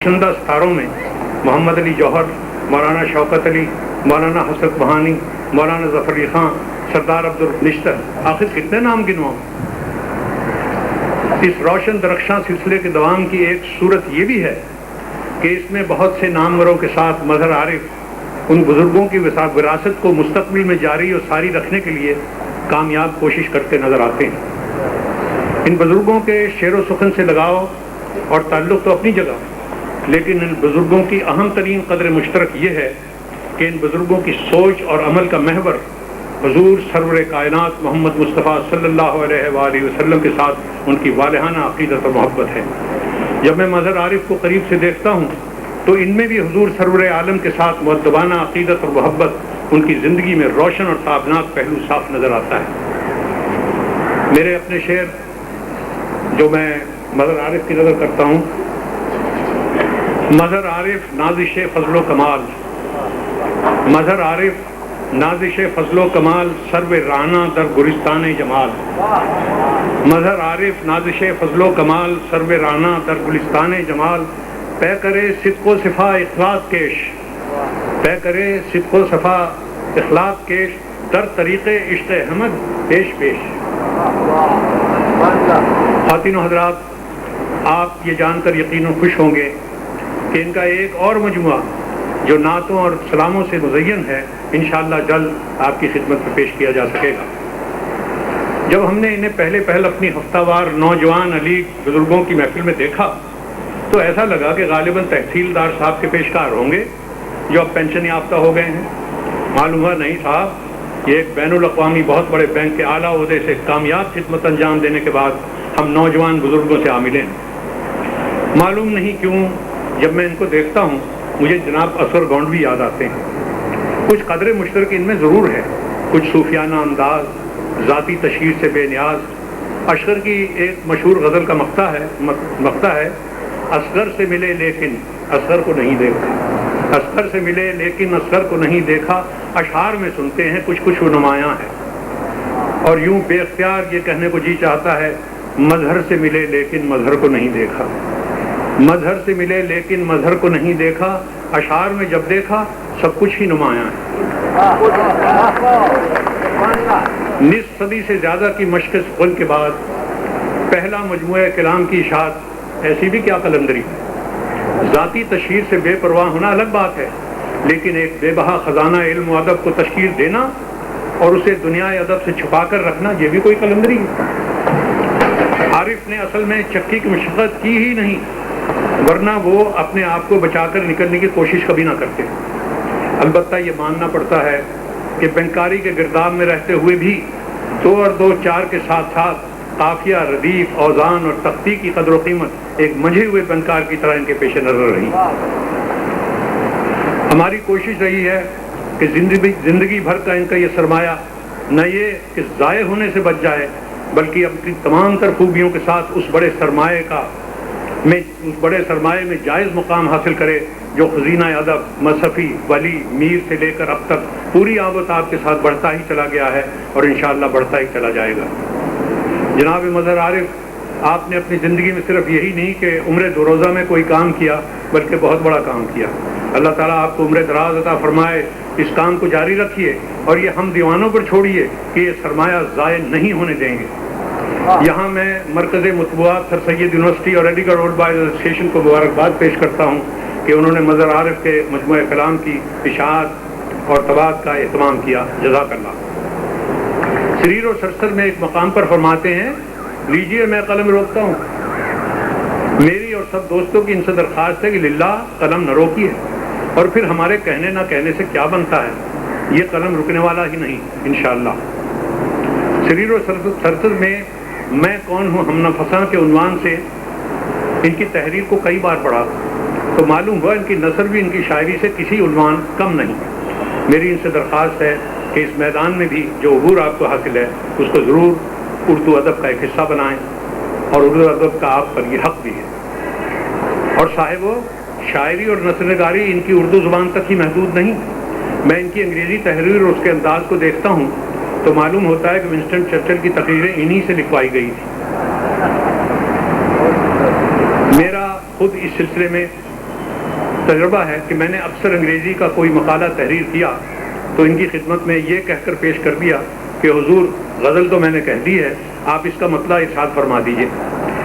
چندہ ستاروں میں محمد علی جوہر، مولانا شوکت علی، مولانا حسرت بہانی، مولانا ظفر علی خان، سردار عبدالنشتر، آخر کتنے نام گنواؤں؟ اس روشن درخشاں سلسلے کے دوام کی ایک صورت یہ بھی ہے کہ اس میں بہت سے ناموروں کے ساتھ مظہر عارف ان بزرگوں کی وراثت کو مستقبل میں جاری اور ساری رکھنے کے لیے کامیاب کوشش کرتے نظر آتے ہیں۔ ان بزرگوں کے شعر و سخن سے لگاؤ اور تعلق تو اپنی جگہ، لیکن ان بزرگوں کی اہم ترین قدر مشترک یہ ہے کہ ان بزرگوں کی سوچ اور عمل کا محور حضور سرور کائنات محمد مصطفیٰ صلی اللہ علیہ وآلہ وسلم کے ساتھ ان کی والہانہ عقیدت اور محبت ہے۔ جب میں مظہر عارف کو قریب سے دیکھتا ہوں تو ان میں بھی حضور سرور عالم کے ساتھ مؤدبانہ عقیدت اور محبت ان کی زندگی میں روشن اور تابناک پہلو صاف نظر آتا ہے۔ میرے اپنے شعر جو میں مظہر عارف کی نظر کرتا ہوں: مظہر عارف نازش فضل و کمال، مظہر عارف نازش فضل و کمال، سرو رانا در گلستان جمال، مظہر عارف نازش فضل و کمال، سرو رانا در گلستان جمال، پے کرے صدق و صفا اخلاق کیش، پے کرے صدق و صفا اخلاق کیش، در طریق عشق احمد پیش پیش۔ خواتین و حضرات، آپ یہ جان کر یقیناً خوش ہوں گے کہ ان کا ایک اور مجموعہ جو نعتوں اور سلاموں سے مزین ہے انشاءاللہ جلد آپ کی خدمت میں پیش کیا جا سکے گا۔ جب ہم نے انہیں پہل اپنی ہفتہ وار نوجوان علی بزرگوں کی محفل میں دیکھا تو ایسا لگا کہ غالباً تحصیلدار صاحب کے پیشکار ہوں گے جو اب پینشن یافتہ ہو گئے ہیں۔ معلوم ہوا نہیں صاحب، یہ ایک بین الاقوامی بہت بڑے بینک کے اعلیٰ عہدے سے کامیاب خدمت انجام دینے کے بعد ہم نوجوان بزرگوں سے ملے ہیں۔ معلوم نہیں کیوں جب میں ان کو دیکھتا ہوں مجھے جناب اصغر گونڈوی یاد آتے ہیں۔ کچھ قدر مشترک ان میں ضرور ہے، کچھ صوفیانہ انداز، ذاتی تشہیر سے بے نیاز۔ اصغر کی ایک مشہور غزل کا مقطع ہے: اصغر سے ملے لیکن اصغر کو نہیں دیکھا، اصغر سے ملے لیکن اصغر کو نہیں دیکھا، اشعار میں سنتے ہیں کچھ کچھ وہ نمایاں ہے۔ اور یوں بے اختیار یہ کہنے کو جی چاہتا ہے: مظہر سے ملے لیکن مظہر کو نہیں دیکھا، مظہر سے ملے لیکن مظہر کو نہیں دیکھا، اشعار میں جب دیکھا سب کچھ ہی نمایاں ہے۔ نصف صدی سے زیادہ کی مشق سخن کے بعد پہلا مجموعہ کلام کی اشاعت، ایسی بھی کیا قلندری۔ ذاتی تشہیر سے بے پرواہ ہونا الگ بات ہے، لیکن ایک بے بہا خزانہ علم و ادب کو تشکیل دینا اور اسے دنیا ادب سے چھپا کر رکھنا یہ بھی کوئی قلندری ہے۔ عارف نے اصل میں چکی کی مشقت کی ہی نہیں، ورنہ وہ اپنے آپ کو بچا کر نکلنے کی کوشش کبھی نہ کرتے۔ البتہ یہ ماننا پڑتا ہے کہ بینکاری کے گرداب میں رہتے ہوئے بھی 2 اور 2 4 کے ساتھ ساتھ قافیہ، ردیف، اوزان اور تختی کی قدر و قیمت ایک منجھے ہوئے بینکار کی طرح ان کے پیش نظر رہی۔ ہماری کوشش رہی ہے کہ زندگی بھر کا ان کا یہ سرمایہ نہ یہ کہ ضائع ہونے سے بچ جائے، بلکہ اپنی تمام تر خوبیوں کے ساتھ اس بڑے سرمایے میں جائز مقام حاصل کرے جو خزینہ ادب، مصحفی، ولی، میر سے لے کر اب تک پوری آب و تاب کے ساتھ بڑھتا ہی چلا گیا ہے اور انشاءاللہ بڑھتا ہی چلا جائے گا۔ جناب مظہر عارف، آپ نے اپنی زندگی میں صرف یہی نہیں کہ عمر 2 روزہ میں کوئی کام کیا، بلکہ بہت بڑا کام کیا۔ اللہ تعالیٰ آپ کو عمر دراز عطا فرمائے، اس کام کو جاری رکھیے اور یہ ہم دیوانوں پر چھوڑیے کہ یہ سرمایہ ضائع نہیں ہونے دیں گے۔ یہاں میں مرکز مطبوعات سر سید یونیورسٹی اور علی گڑھ اولڈ بوائز ایسوسی ایشن کو مبارکباد پیش کرتا ہوں کہ انہوں نے مظہر عارف کے مجموعہ کلام کی اشاعت اور طباعت کا اہتمام کیا۔ جزاک اللہ۔ سریر اور سرسر میں ایک مقام پر فرماتے ہیں: لیجئے میں قلم روکتا ہوں۔ میری اور سب دوستوں کی ان سے درخواست ہے کہ للہ قلم نہ روکیے، اور پھر ہمارے کہنے نہ کہنے سے کیا بنتا ہے، یہ قلم رکنے والا ہی نہیں انشاءاللہ۔ سریر اور سرسر میں میں کون ہوں ہم نفساں کے عنوان سے ان کی تحریر کو کئی بار پڑھا تو معلوم ہوا ان کی نثر بھی ان کی شاعری سے کسی عنوان کم نہیں۔ میری ان سے درخواست ہے کہ اس میدان میں بھی جو عبور آپ کو حاصل ہے اس کو ضرور اردو ادب کا ایک حصہ بنائیں، اور اردو ادب کا آپ پر یہ حق بھی ہے۔ اور صاحبو، شاعری اور نثر نگاری ان کی اردو زبان تک ہی محدود نہیں۔ میں ان کی انگریزی تحریر اور اس کے انداز کو دیکھتا ہوں تو معلوم ہوتا ہے کہ ونسٹن چرچل کی تقریریں انہی سے لکھوائی گئی تھی۔ میرا خود اس سلسلے میں تجربہ ہے کہ میں نے اکثر انگریزی کا کوئی مقالہ تحریر کیا تو ان کی خدمت میں یہ کہہ کر پیش کر دیا کہ حضور غزل تو میں نے کہہ دی ہے، آپ اس کا مطلع ارشاد فرما دیجئے.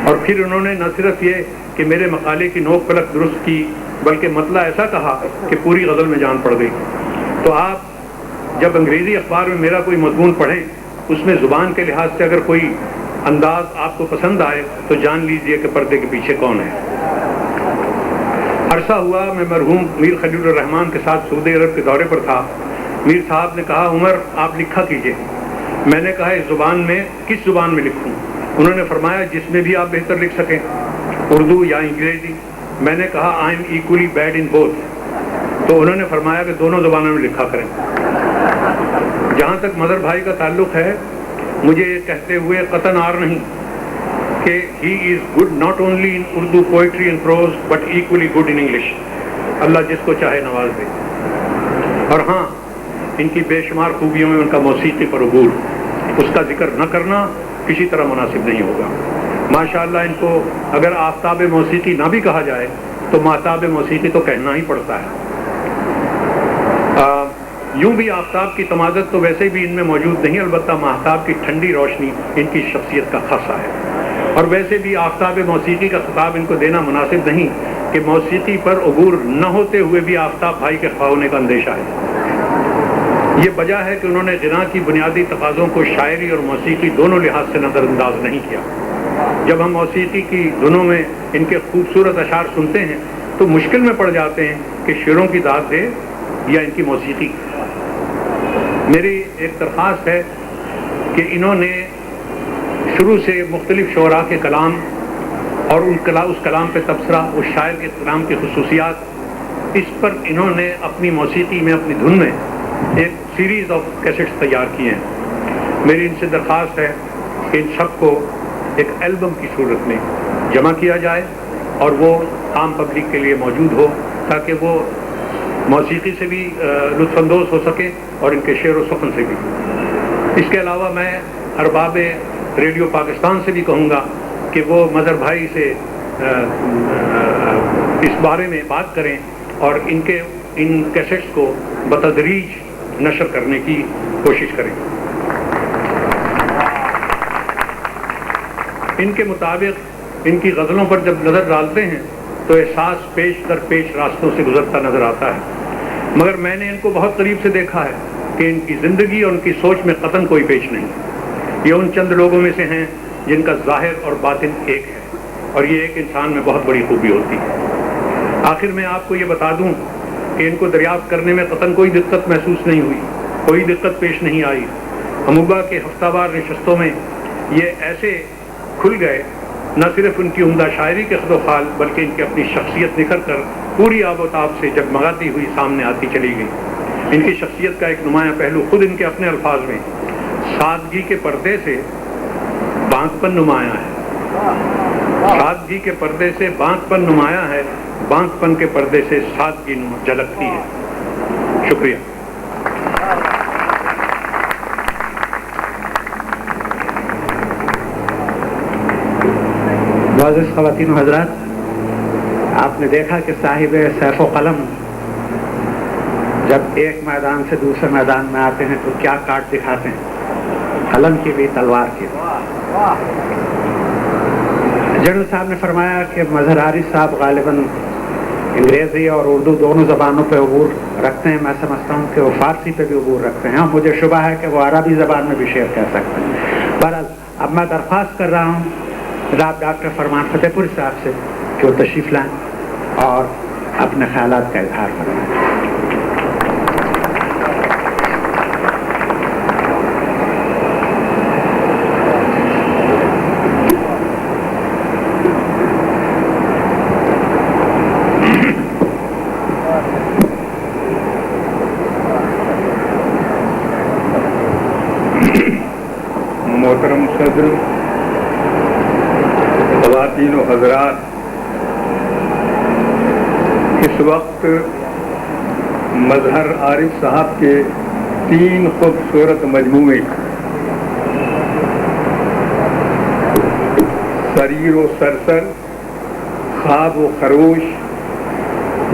اور پھر انہوں نے نہ صرف یہ کہ میرے مقالے کی نوک پلک درست کی بلکہ مطلع ایسا کہا کہ پوری غزل میں جان پڑ گئی. تو آپ جب انگریزی اخبار میں میرا کوئی مضمون پڑھیں اس میں زبان کے لحاظ سے اگر کوئی انداز آپ کو پسند آئے تو جان لیجئے کہ پردے کے پیچھے کون ہے. عرصہ ہوا میں مرحوم میر خلیل الرحمان کے ساتھ سعودی عرب کے دورے پر تھا. میر صاحب نے کہا عمر آپ لکھا کیجئے. میں نے کہا اس زبان میں کس زبان میں لکھوں؟ انہوں نے فرمایا جس میں بھی آپ بہتر لکھ سکیں، اردو یا انگریزی. میں نے کہا I am equally bad in both. تو انہوں نے فرمایا کہ دونوں زبانوں میں لکھا کریں. جہاں تک مظہر بھائی کا تعلق ہے مجھے یہ کہتے ہوئے قطعاً عار نہیں کہ he is good not only in Urdu poetry and prose but equally good in English. اللہ جس کو چاہے نواز دے. اور ہاں ان کی بے شمار خوبیوں میں ان کا موسیقی پر عبور، اس کا ذکر نہ کرنا کسی طرح مناسب نہیں ہوگا. ماشاءاللہ ان کو اگر آفتاب موسیقی نہ بھی کہا جائے تو مہتاب موسیقی تو کہنا ہی پڑتا ہے. یوں بھی آفتاب کی تمازت تو ویسے بھی ان میں موجود نہیں، البتہ مہتاب کی ٹھنڈی روشنی ان کی شخصیت کا خاصہ ہے. اور ویسے بھی آفتاب موسیقی کا خطاب ان کو دینا مناسب نہیں کہ موسیقی پر عبور نہ ہوتے ہوئے بھی آفتاب بھائی کے خفا ہونے کا اندیشہ ہے. یہ وجہ ہے کہ انہوں نے غنا کی بنیادی تقاضوں کو شاعری اور موسیقی دونوں لحاظ سے نظر انداز نہیں کیا. جب ہم موسیقی کی دھنوں میں ان کے خوبصورت اشعار سنتے ہیں تو مشکل میں پڑ جاتے ہیں کہ شعروں کی داد دے یا ان کی موسیقی. میری ایک درخواست ہے کہ انہوں نے شروع سے مختلف شعراء کے کلام اور اس کلام پہ تبصرہ، اس شاعر کے کلام کی خصوصیات، اس پر انہوں نے اپنی موسیقی میں اپنی دھن میں ایک سیریز آف کیسٹس تیار کیے ہیں. میری ان سے درخواست ہے کہ ان سب کو ایک البم کی صورت میں جمع کیا جائے اور وہ عام پبلک کے لیے موجود ہو تاکہ وہ موسیقی سے بھی لطف اندوز ہو سکے اور ان کے شعر و سخن سے بھی. اس کے علاوہ میں ارباب ریڈیو پاکستان سے بھی کہوں گا کہ وہ مظہر بھائی سے اس بارے میں بات کریں اور ان کیسٹس کو بتدریج نشر کرنے کی کوشش کریں. ان کے مطابق ان کی غزلوں پر جب نظر ڈالتے ہیں تو احساس پیش در پیش راستوں سے گزرتا نظر آتا ہے، مگر میں نے ان کو بہت قریب سے دیکھا ہے کہ ان کی زندگی اور ان کی سوچ میں قطعاً کوئی پیش نہیں. یہ ان چند لوگوں میں سے ہیں جن کا ظاہر اور باطن ایک ہے، اور یہ ایک انسان میں بہت بڑی خوبی ہوتی ہے. آخر میں آپ کو یہ بتا دوں کہ ان کو دریافت کرنے میں قطعاً کوئی دقت محسوس نہیں ہوئی، کوئی دقت پیش نہیں آئی. اموبا کے ہفتہ وار نشستوں میں یہ ایسے کھل گئے، نہ صرف ان کی عمدہ شاعری کے خد و خال بلکہ ان کی اپنی شخصیت نکھر کر پوری آب و تاب سے جگمگاتی ہوئی سامنے آتی چلی گئی. ان کی شخصیت کا ایک نمایاں پہلو خود ان کے اپنے الفاظ میں سادگی کے پردے سے بانک پن نمایاں ہے. سادگی کے پردے سے بانک پن نمایاں ہے، بانک پن کے پردے سے سادگی جھلکتی ہے. شکریہ. معزز خواتین و حضرات، آپ نے دیکھا کہ صاحب سیف و قلم جب ایک میدان سے دوسرے میدان میں آتے ہیں تو کیا کاٹ دکھاتے ہیں، قلم کی بھی تلوار کی. جنرل صاحب نے فرمایا کہ مظہر عارف صاحب غالباً انگریزی اور اردو دونوں زبانوں پہ عبور رکھتے ہیں. میں سمجھتا ہوں کہ وہ فارسی پہ بھی عبور رکھتے ہیں. مجھے شبہ ہے کہ وہ عربی زبان میں بھی شعر کہہ سکتے ہیں. بہرحال اب میں درخواست کر رہا ہوں جناب ڈاکٹر فرمان فتح پوری صاحب سے کہ وہ تشریف لائیں اور اپنے خیالات کا اظہار کریں. محترم صدر، خواتین و حضرات، اس وقت مظہر عارف صاحب کے 3 خوبصورت مجموعے سریر و سرسر، خواب و خروش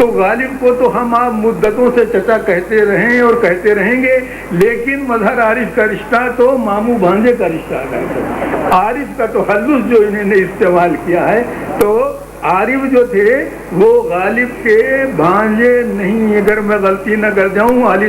تو غالب کو تو ہم آپ مدتوں سے چچا کہتے رہیں اور کہتے رہیں گے، لیکن مظہر عارف کا رشتہ تو ماموں بھانجے کا رشتہ ہے۔ عارف کا تو حلوس جو انہوں نے استعمال کیا ہے، تو عارف جو تھے وہ غالب کے بھانجے نہیں، اگر میں غلطی نہ کر جاؤں علی